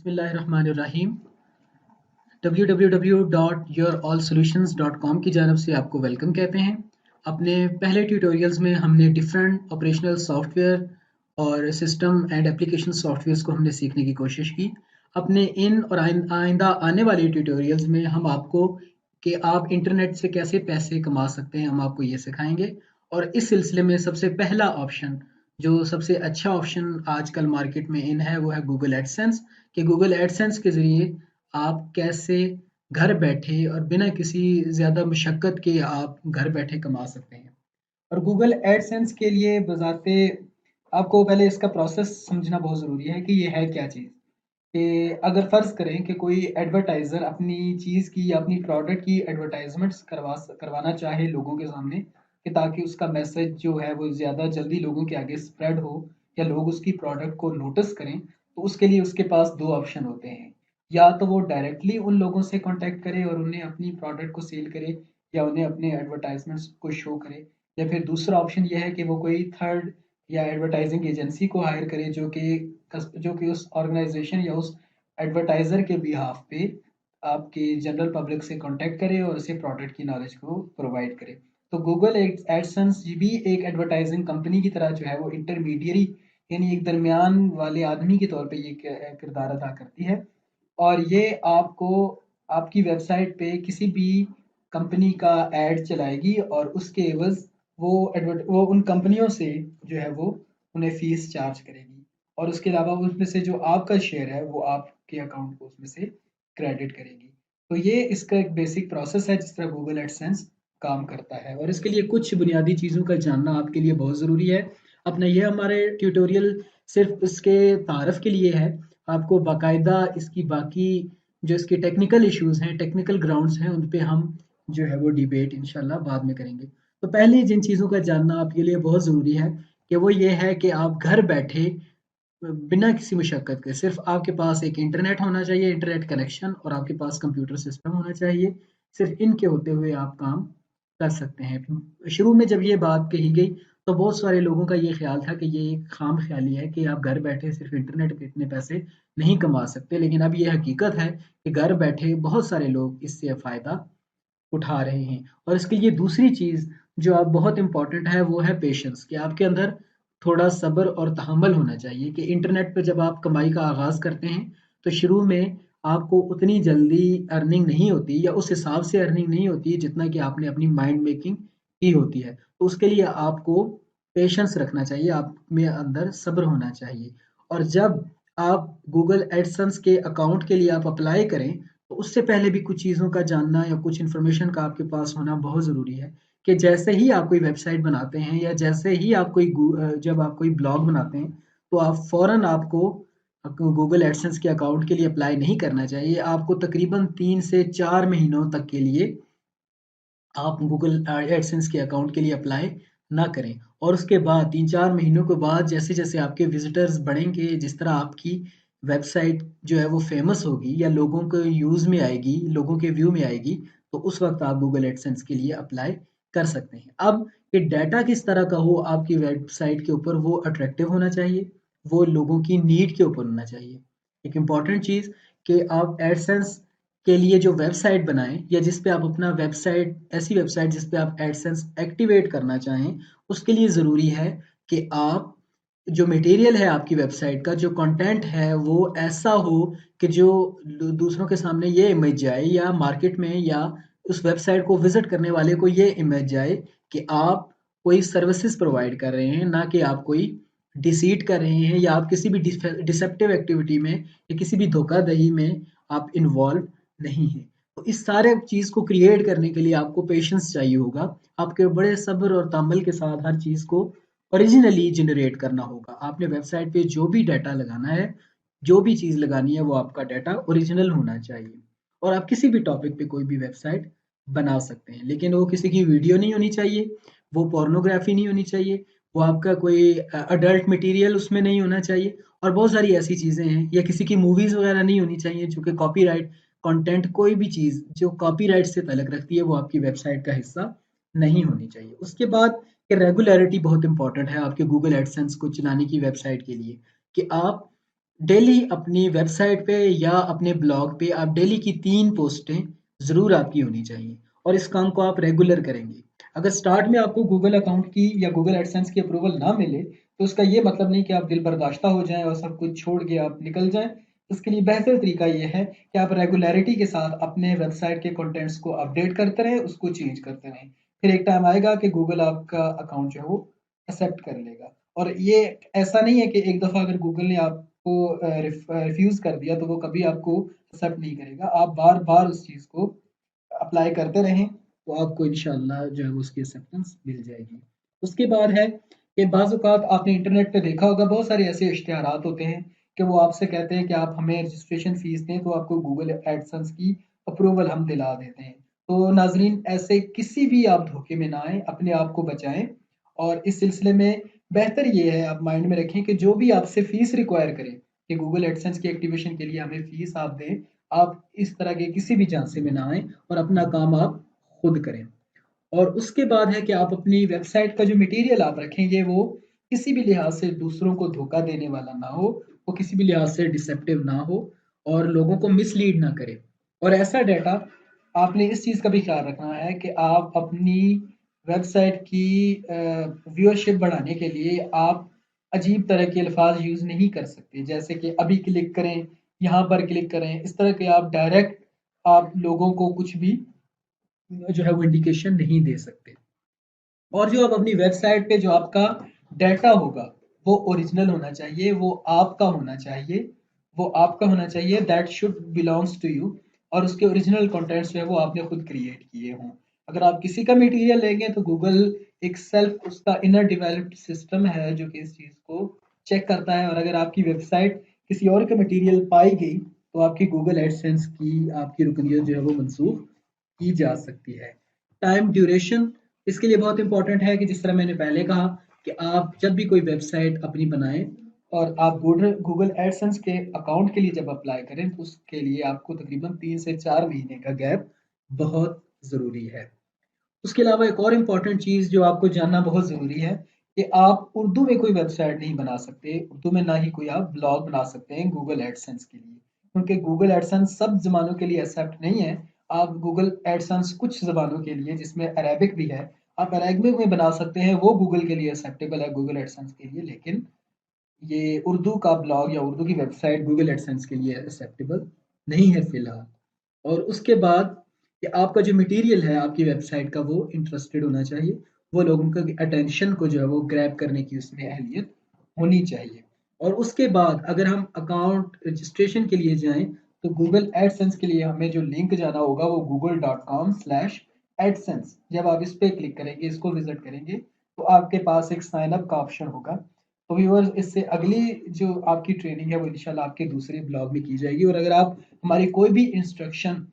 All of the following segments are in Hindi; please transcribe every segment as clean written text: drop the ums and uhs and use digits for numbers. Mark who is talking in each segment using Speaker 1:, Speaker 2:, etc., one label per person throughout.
Speaker 1: बिस्मिल्लाहिर्रहमानिर्रहीम। www.yourallsolutions.com की जानब से आपको वेलकम कहते हैं। अपने पहले ट्यूटोरियल्स में हमने डिफरेंट ऑपरेशनल सॉफ्टवेयर और सिस्टम एंड एप्लीकेशन सॉफ्टवेयर्स को हमने सीखने की कोशिश की। अपने इन और आइंदा आने वाले ट्यूटोरियल्स में हम आपको कि आप इंटरनेट से कैसे पैसे कमा सकते हैं, हम आपको ये सिखाएंगे। और इस सिलसिले में सबसे पहला ऑप्शन, जो सबसे अच्छा ऑप्शन आजकल मार्केट में इन है, वो है गूगल एडसेंस। कि गूगल एडसेंस के ज़रिए आप कैसे घर बैठे और बिना किसी ज़्यादा मशक्क़त के आप घर बैठे कमा सकते हैं। और गूगल एडसेंस के लिए बज़ाते आपको पहले इसका प्रोसेस समझना बहुत ज़रूरी है कि ये है क्या चीज़। कि अगर फ़र्ज़ करें कि कोई एडवर्टाइज़र अपनी चीज़ की या अपनी प्रोडक्ट की एडवर्टाइज़मेंट्स करवाना चाहे लोगों के सामने, कि ताकि उसका मैसेज जो है वो ज़्यादा जल्दी लोगों के आगे स्प्रेड हो या लोग उसकी प्रोडक्ट को नोटिस करें, तो उसके लिए उसके पास 2 ऑप्शन होते हैं। या तो वो डायरेक्टली उन लोगों से कॉन्टैक्ट करे और उन्हें अपनी प्रोडक्ट को सेल करे या उन्हें अपने एडवर्टाइज़मेंट्स को शो करे, या फिर दूसरा ऑप्शन ये है कि वो कोई थर्ड या एडवर्टाइजिंग एजेंसी को हायर करे जो कि उस ऑर्गेनाइजेशन या उस एडवर्टाइजर के बिहाफ पे आपके जनरल पब्लिक से कांटेक्ट करे और उसे प्रोडक्ट की नॉलेज को प्रोवाइड करे। तो गूगल एडसेंस भी एक एडवर्टाइजिंग कंपनी की तरह जो है वो इंटरमीडियरी, यानी एक दरमियान वाले आदमी के तौर पे ये किरदार अदा करती है। और ये आपको आपकी वेबसाइट पे किसी भी कंपनी का एड चलाएगी और उसके एवज वो उन कंपनियों से जो है वो उन्हें फीस चार्ज करेगी। और उसके अलावा उसमें से जो आपका शेयर है वो आपके अकाउंट को उसमें से क्रेडिट करेगी। तो ये इसका एक बेसिक प्रोसेस है जिस तरह गूगल एडसेंस काम करता है। और इसके लिए कुछ बुनियादी चीज़ों का जानना आपके लिए बहुत ज़रूरी है। अपना ये हमारे ट्यूटोरियल सिर्फ इसके तारफ़ के लिए है। आपको बाकायदा इसकी बाकी जो इसके टेक्निकल इश्यूज़ हैं, टेक्निकल ग्राउंड्स हैं, उन पे हम जो है वो डिबेट इंशाल्लाह बाद में करेंगे। तो पहले जिन चीज़ों का जानना आपके लिए बहुत ज़रूरी है कि वो ये है कि आप घर बैठे बिना किसी मशक्क़त के सिर्फ़ आपके पास एक इंटरनेट होना चाहिए, इंटरनेट कनेक्शन, और आपके पास कंप्यूटर सिस्टम होना चाहिए। सिर्फ़ इनके होते हुए आप काम कर सकते हैं। शुरू में जब ये बात कही गई तो बहुत सारे लोगों का ये ख़्याल था कि ये एक ख़ाम-ख़याली है कि आप घर बैठे सिर्फ़ इंटरनेट पे इतने पैसे नहीं कमा सकते। लेकिन अब ये हकीकत है कि घर बैठे बहुत सारे लोग इससे फ़ायदा उठा रहे हैं। और इसके लिए दूसरी चीज़ जो अब बहुत इम्पोर्टेंट है वो है पेशेंस, कि आपके अंदर थोड़ा सब्र और तहम्मुल होना चाहिए। कि इंटरनेट पे जब आप कमाई का आगाज़ करते हैं तो शुरू में आपको उतनी जल्दी अर्निंग नहीं होती या उस हिसाब से अर्निंग नहीं होती है जितना कि आपने अपनी माइंड मेकिंग की होती है। तो उसके लिए आपको पेशेंस रखना चाहिए, आप में अंदर सब्र होना चाहिए। और जब आप गूगल एडसेंस के अकाउंट के लिए आप अप्लाई करें तो उससे पहले भी कुछ चीज़ों का जानना या कुछ इन्फॉर्मेशन का आपके पास होना बहुत ज़रूरी है। कि जैसे ही आप कोई वेबसाइट बनाते हैं या जैसे ही आप जब आप कोई ब्लॉग बनाते हैं तो आप फ़ौरन आपको गूगल एडसेंस के अकाउंट के लिए अप्लाई नहीं करना चाहिए। आपको तकरीबन 3 से 4 महीनों तक के लिए आप गूगल एडसेंस के अकाउंट के लिए अप्लाई ना करें। और उसके बाद 3-4 महीनों के बाद जैसे-जैसे आपके विज़िटर्स बढ़ेंगे, जिस तरह आपकी वेबसाइट जो है वो फ़ेमस होगी या लोगों के यूज़ में आएगी, लोगों के व्यू में आएगी, तो उस वक़्त आप गूगल एडसेंस के लिए अप्लाई कर सकते हैं। अब ये डाटा किस तरह का हो आपकी वेबसाइट के ऊपर, वो अट्रैक्टिव होना चाहिए, वो लोगों की नीड के ऊपर होना चाहिए। एक इम्पॉर्टेंट चीज़ कि आप एडसेंस के लिए जो वेबसाइट बनाएँ या जिस पे आप अपना वेबसाइट ऐसी वेबसाइट जिस पे आप एडसेंस एक्टिवेट करना चाहें, उसके लिए ज़रूरी है कि आप जो मटेरियल है आपकी वेबसाइट का, जो कंटेंट है, वो ऐसा हो कि जो दूसरों के सामने ये इमेज जाए या मार्केट में या उस वेबसाइट को विज़िट करने वाले को ये इमेज जाए कि आप कोई सर्विसेज़ प्रोवाइड कर रहे हैं, ना कि आप कोई डिसीट कर रहे हैं या आप किसी भी डिसेप्टिव एक्टिविटी में या किसी भी धोखाधड़ी में आप इन्वॉल्व नहीं है। तो इस सारे चीज़ को क्रिएट करने के लिए आपको पेशेंस चाहिए होगा। आपके बड़े सब्र और तअम्मुल के साथ हर चीज़ को ओरिजिनली जनरेट करना होगा। आपने वेबसाइट पे जो भी डाटा लगाना है, जो भी चीज़ लगानी है, वो आपका डाटा ओरिजिनल होना चाहिए। और आप किसी भी टॉपिक पे कोई भी वेबसाइट बना सकते हैं। लेकिन वो किसी की वीडियो नहीं होनी चाहिए, वो पोर्नोग्राफ़ी नहीं होनी चाहिए, वो आपका कोई अडल्ट मटीरियल उसमें नहीं होना चाहिए, और बहुत सारी ऐसी चीज़ें हैं, या किसी की मूवीज़ वगैरह नहीं होनी चाहिए जो कि कॉपीराइट कंटेंट, कोई भी चीज़ जो कॉपीराइट से ताल्लुक़ रखती है वो आपकी वेबसाइट का हिस्सा नहीं होनी चाहिए। उसके बाद कि रेगुलैरिटी बहुत इम्पोर्टेंट है आपके गूगल एडसेंस को चलाने की वेबसाइट के लिए। कि आप डेली अपनी वेबसाइट पे या अपने ब्लॉग पे आप डेली की 3 पोस्टें ज़रूर आपकी होनी चाहिए और इस काम को आप रेगुलर करेंगे। अगर स्टार्ट में आपको गूगल अकाउंट की या गूगल एडसेंस की अप्रूवल ना मिले, तो उसका ये मतलब नहीं कि आप दिल बर्दाश्ता हो जाएँ और सब कुछ छोड़ के आप निकल जाएँ। इसके लिए बेहतर तरीका ये है कि आप रेगुलैरिटी के साथ अपने वेबसाइट के कंटेंट्स को अपडेट करते रहें, उसको चेंज करते रहें। फिर एक टाइम आएगा कि गूगल आपका अकाउंट जो है वो एक्सेप्ट कर लेगा। और ये ऐसा नहीं है कि एक दफ़ा अगर गूगल ने आपको रिफ्यूज़ कर दिया तो वो कभी आपको एक्सेप्ट नहीं करेगा। आप बार-बार उस चीज़ को अप्लाई करते रहें, तो आपको इंशाअल्लाह जो है उसकी एक्सेप्टेंस मिल जाएगी। उसके बाद है कि बाज़ औक़ात आपने इंटरनेट पे देखा होगा बहुत सारे ऐसे इश्तिहारात होते हैं कि वो आपसे कहते हैं कि आप हमें रजिस्ट्रेशन फ़ीस दें तो आपको गूगल एडसेंस की अप्रूवल हम दिला देते हैं। तो नाज़रीन ऐसे किसी भी आप धोखे में ना आएँ, अपने आप को बचाएँ और इस सिलसिले में बेहतर ये है आप माइंड में रखें कि जो भी आपसे फ़ीस रिक्वायर करे कि गूगल एडसेंस की एक्टिवेशन के लिए हमें फ़ीस आप दें, आप इस तरह के किसी भी झांसे में ना आएँ और अपना काम आप खुद करें। और उसके बाद है कि आप अपनी वेबसाइट का जो मटेरियल आप रखेंगे वो किसी भी लिहाज से दूसरों को धोखा देने वाला ना हो, वो किसी भी लिहाज से डिसेप्टिव ना हो और लोगों को मिसलीड ना करे। और ऐसा डाटा आपने इस चीज़ का भी ख्याल रखना है कि आप अपनी वेबसाइट की व्यूअरशिप बढ़ाने के लिए आप अजीब तरह के अल्फाज यूज़ नहीं कर सकते, जैसे कि अभी क्लिक करें, यहाँ पर क्लिक करें, इस तरह के आप डायरेक्ट आप लोगों को कुछ भी जो है वो इंडिकेशन नहीं दे सकते। और जो आप अपनी वेबसाइट पे जो आपका डाटा होगा वो ओरिजिनल होना चाहिए, वो आपका होना चाहिए, वो आपका होना चाहिए, that should belongs to you. और उसके ओरिजिनल कंटेंट्स जो है वो आपने खुद क्रिएट किए हों। अगर आप किसी का मटेरियल लेंगे तो गूगल एक सेल्फ उसका इनर डेवलप्ड सिस्टम है जो कि इस चीज़ को चेक करता है और अगर आपकी वेबसाइट किसी और का मटेरियल पाई गई तो आपकी गूगल एडसेंस की आपकी रुकनियत जो है वो मनसूख की जा सकती है। टाइम ड्यूरेशन इसके लिए बहुत इंपॉर्टेंट है कि जिस तरह मैंने पहले कहा कि आप जब भी कोई वेबसाइट अपनी बनाएं और आप गूगल एडसेंस के अकाउंट के लिए जब अप्लाई करें तो उसके लिए आपको तकरीबन 3 से 4 महीने का गैप बहुत ज़रूरी है। उसके अलावा एक और इम्पॉर्टेंट चीज़ जो आपको जानना बहुत ज़रूरी है कि आप उर्दू में कोई वेबसाइट नहीं बना सकते, उर्दू में ना ही कोई आप ब्लॉग बना सकते हैं गूगल एडसेंस के लिए, क्योंकि गूगल एडसेंस सब ज़बानों के लिए एक्सेप्ट नहीं है। आप गूगल एडसेंस कुछ ज़बानों के लिए जिसमें अरेबिक भी है, आप अरेबिक में बना सकते हैं, वो गूगल के लिए एक्सेप्टेबल है गूगल एडसेंस के लिए, लेकिन ये उर्दू का ब्लॉग या उर्दू की वेबसाइट गूगल एडसेंस के लिए एक्सेप्टेबल नहीं है फ़िलहाल। और उसके बाद कि आपका जो मटेरियल है आपकी वेबसाइट का वो इंटरेस्टेड होना चाहिए, वो लोगों का अटेंशन को जो है वो ग्रैब करने की उसमें अहलियत होनी चाहिए। और उसके बाद अगर हम अकाउंट रजिस्ट्रेशन के लिए जाएँ, तो गूगल एडसेंस के लिए हमें जो लिंक जाना होगा वो google.com/adsense। जब आप इस पे क्लिक करेंगे, इसको विज़िट करेंगे, तो आपके पास एक साइन अप का ऑप्शन होगा। तो व्यूअर्स इससे अगली जो आपकी ट्रेनिंग है वो इंशाल्लाह आपके दूसरे ब्लॉग में की जाएगी और अगर आप हमारी कोई भी इंस्ट्रक्शन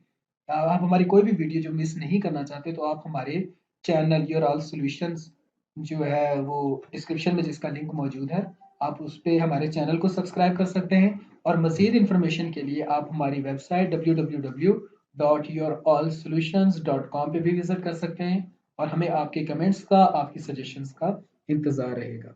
Speaker 1: आप हमारी कोई भी वीडियो जो मिस नहीं करना चाहते तो आप हमारे चैनल योर ऑल सॉल्यूशंस जो है वो डिस्क्रिप्शन में जिसका लिंक मौजूद है, आप उस पे हमारे चैनल को सब्सक्राइब कर सकते हैं और मज़ीद इन्फॉर्मेशन के लिए आप हमारी वेबसाइट www.yourallsolutions.com पे भी विजिट कर सकते हैं और हमें आपके कमेंट्स का, आपकी सजेशंस का इंतज़ार रहेगा।